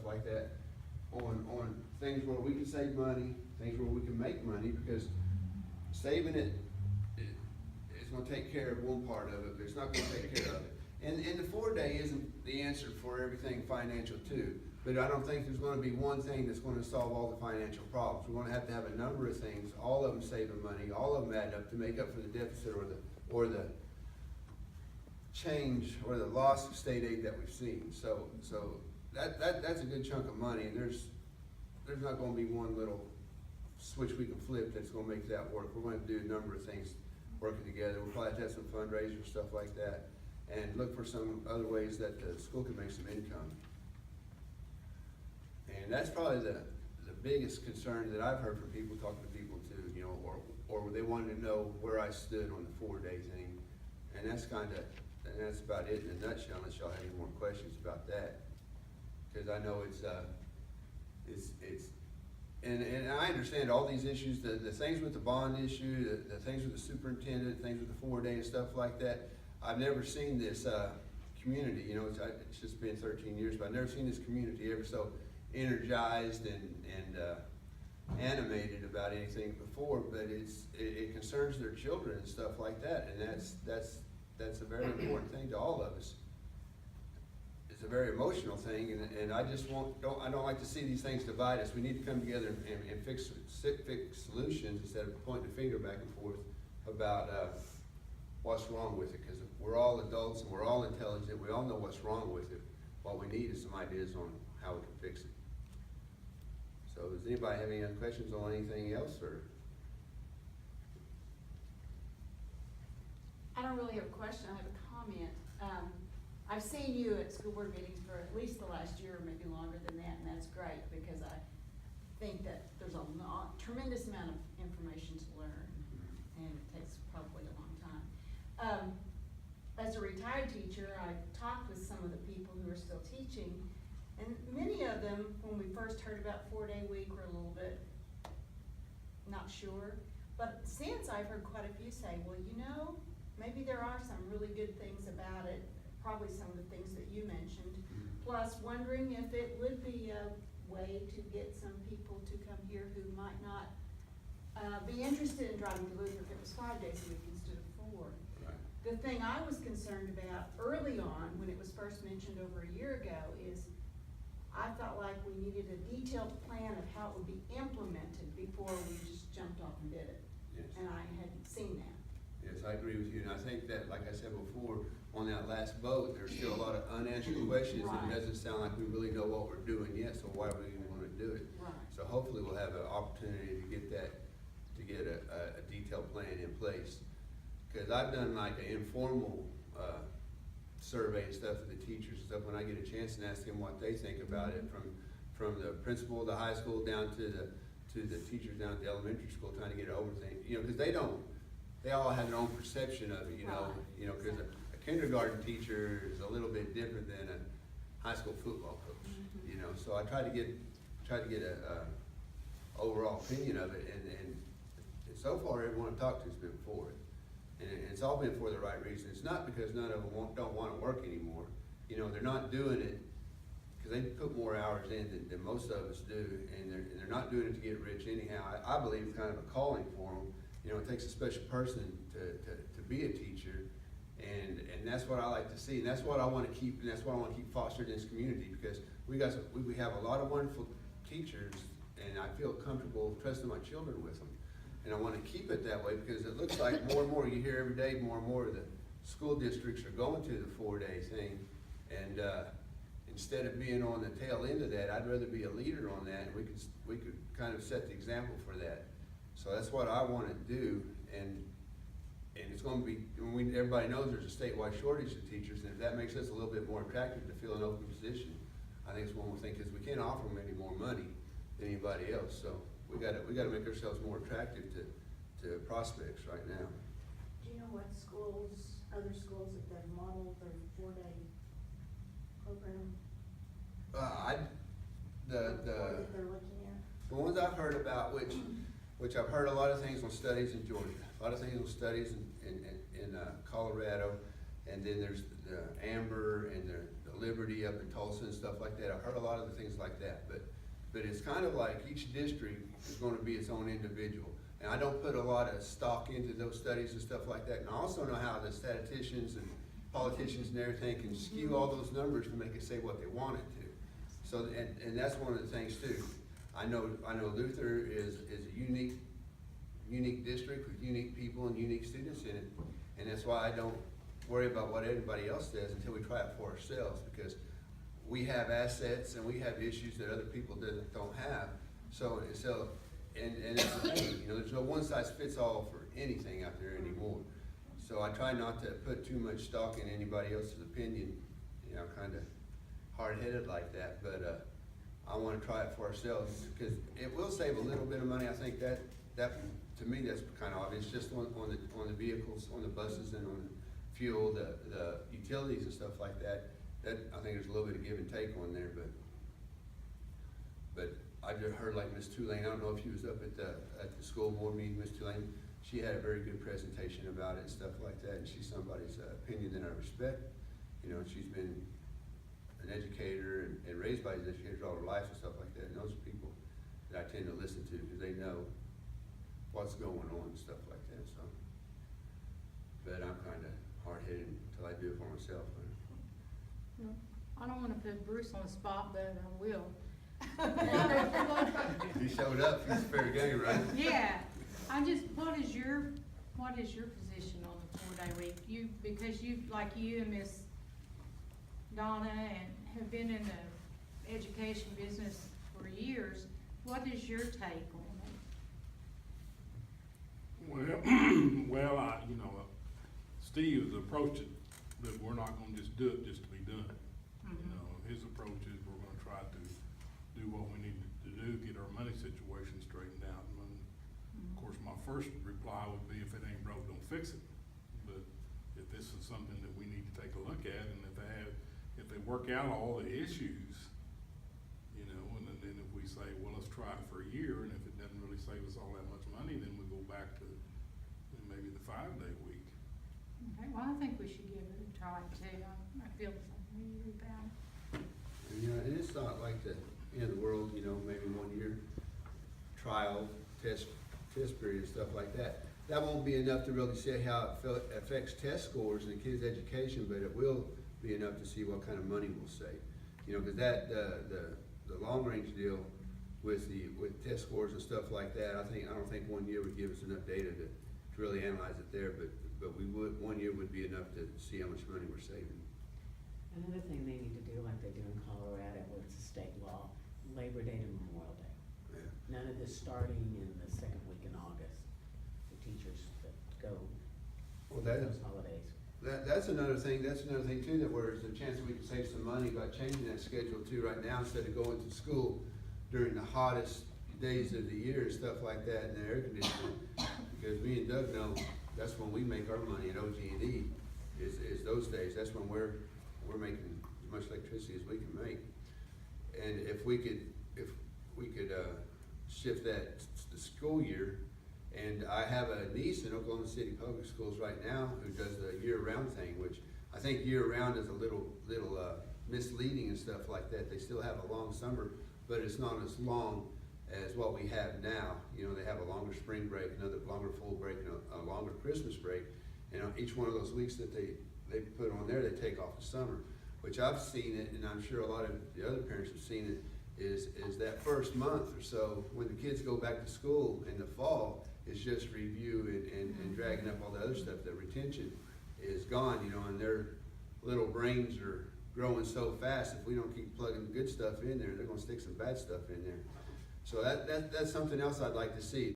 like that, on things where we can save money, things where we can make money, because saving it's gonna take care of one part of it, but it's not gonna take care of it. And the 4-day isn't the answer for everything financial too, but I don't think there's gonna be one thing that's gonna solve all the financial problems. We're gonna have to have a number of things, all of them saving money, all of them adding up to make up for the deficit or the change or the loss of state aid that we've seen. So that's a good chunk of money, and there's not gonna be one little switch we can flip that's gonna make that work. We're gonna do a number of things working together. We'll probably have to have some fundraisers, stuff like that, and look for some other ways that the school can make some income. And that's probably the biggest concern that I've heard from people, talking to people too, you know, or they wanted to know where I stood on the 4-day thing. And that's about it in a nutshell, unless y'all have any more questions about that. Cause I know and I understand all these issues, the things with the bond issue, the things with the superintendent, things with the 4-day and stuff like that. I've never seen this community, you know, it's just been 13 years, but I've never seen this community ever so energized and animated about anything before. But it concerns their children and stuff like that, and that's a very important thing to all of us. It's a very emotional thing, and I just I don't like to see these things divide us. We need to come together and fix solutions instead of pointing a finger back and forth about what's wrong with it, because we're all adults and we're all intelligent. We all know what's wrong with it. What we need is some ideas on how we can fix it. So does anybody have any other questions on anything else, or? I don't really have a question, I have a comment. I've seen you at school board meetings for at least the last year, maybe longer than that, and that's great, because I think that there's a tremendous amount of information to learn, and it takes probably a long time. As a retired teacher, I talked with some of the people who are still teaching, and many of them, when we first heard about 4-day week, were a little bit not sure. But since I've heard quite a few say, well, you know, maybe there are some really good things about it, probably some of the things that you mentioned, plus wondering if it would be a way to get some people to come here who might not be interested in driving to Luther if it was 5 days a week instead of 4. Right. The thing I was concerned about early on, when it was first mentioned over a year ago, is I felt like we needed a detailed plan of how it would be implemented before we just jumped off and did it. Yes. And I hadn't seen that. Yes, I agree with you, and I think that, like I said before, on that last vote, there's still a lot of unanswered questions, and it doesn't sound like we really know what we're doing yet, so why are we even gonna do it? Right. So hopefully we'll have an opportunity to get a detailed plan in place. Cause I've done like an informal, survey and stuff with the teachers and stuff, when I get a chance, and ask them what they think about it, from the principal of the high school down to the teachers down at the elementary school, trying to get over things, you know, cause they all have their own perception of it, you know. Right. You know, because a kindergarten teacher is a little bit different than a high school football coach. Mm-hmm. You know, so I try to get a overall opinion of it, and so far everyone I've talked to has been for it, and it's all been for the right reason. It's not because none of them don't want to work anymore. You know, they're not doing it because they put more hours in than most of us do, and they're not doing it to get rich anyhow. I believe it's kind of a calling for them. You know, it takes a special person to be a teacher, and that's what I like to see, and that's what I want to keep, and that's what I want to keep fostering in this community, because we have a lot of wonderful teachers, and I feel comfortable trusting my children with them, and I want to keep it that way, because it looks like more and more you hear every day, more and more of the school districts are going to the 4-day thing, and instead of being on the tail end of that, I'd rather be a leader on that, and we could kind of set the example for that. So that's what I want to do, and it's going to be, everybody knows there's a statewide shortage of teachers, and if that makes us a little bit more attractive to fill an open position, I think it's one more thing, because we can't offer them any more money than anybody else. So we got to make ourselves more attractive to prospects right now. Do you know what other schools that have modeled their 4-day program? That they're looking at? The ones I've heard about, which I've heard a lot of things on studies in Georgia, a lot of things on studies in Colorado, and then there's the Amber and the Liberty up in Tulsa and stuff like that. I heard a lot of the things like that, but it's kind of like each district is gonna be its own individual. And I don't put a lot of stock into those studies and stuff like that. And I also know how the statisticians and politicians and everything can skew all those numbers to make it say what they want it to. So, and that's one of the things too. I know Luther is a unique district with unique people and unique students in it. And that's why I don't worry about what anybody else says until we try it for ourselves, because we have assets and we have issues that other people don't have. So, and it's the thing, you know, there's no one size fits all for anything out there anymore. So I try not to put too much stock in anybody else's opinion, you know, kind of hard-headed like that, but I want to try it for ourselves, because it will save a little bit of money. I think that to me, that's kind of obvious, just on the vehicles, on the buses and on fuel, the utilities and stuff like that. That, I think there's a little bit of give and take on there, but I just heard like Ms. Tulane, I don't know if she was up at the school board meeting, Ms. Tulane, she had a very good presentation about it and stuff like that, and she's somebody's opinion that I respect. You know, she's been an educator and raised by educators all her life and stuff like that, and those are people that I tend to listen to because they know what's going on and stuff like that, so. But I'm kind of hard-headed until I do it for myself. No, I don't wanna put Bruce on the spot, but I will. He showed up, he's fair game, right? Yeah, what is your position on the 4-day week? Because like you and Miss Donna and have been in the education business for years, what is your take on it? Well, Steve has approached it that we're not gonna just do it just to be done. You know, his approach is we're gonna try to do what we need to do, get our money situation straightened out. And of course, my first reply would be, if it ain't broke, don't fix it. But if this is something that we need to take a look at, and if they work out all the issues, you know, and then if we say, well, let's try it for a year, and if it doesn't really save us all that much money, then we go back to maybe the 5-day week. Okay, well, I think we should give it a try too. I feel the same way about it. And, you know, and it's not like the end of the world, you know, maybe 1 year trial, test period and stuff like that. That won't be enough to really see how it affects test scores and the kids' education, but it will be enough to see what kind of money we'll save. You know, because the long range deal with test scores and stuff like that, I don't think 1 year would give us enough data to really analyze it there, but 1 year would be enough to see how much money we're saving. Another thing they need to do, like they do in Colorado, where it's a state law, Labor Day to Memorial Day. Yeah. None of this starting in the second week in August, the teachers that go Well, those holidays. That's another thing too, that where there's a chance that we can save some money by changing that schedule too right now, instead of going to school during the hottest days of the year and stuff like that in the air conditioning. Because me and Doug know that's when we make our money at OG&E, is those days. That's when we're making as much electricity as we can make. And if we could shift that to the school year, and I have a niece in Oklahoma City Public Schools right now who does the year-round thing, which I think year-round is a little misleading and stuff like that. They still have a long summer, but it's not as long as what we have now. You know, they have a longer spring break, another longer fall break, and a longer Christmas break. And on each one of those weeks that they put on there, they take off the summer, which I've seen it, and I'm sure a lot of the other parents have seen it, is that first month or so when the kids go back to school in the fall, is just review and dragging up all the other stuff. The retention is gone, you know, and their little brains are growing so fast. If we don't keep plugging good stuff in there, they're gonna stick some bad stuff in there. So that's something else I'd like to see.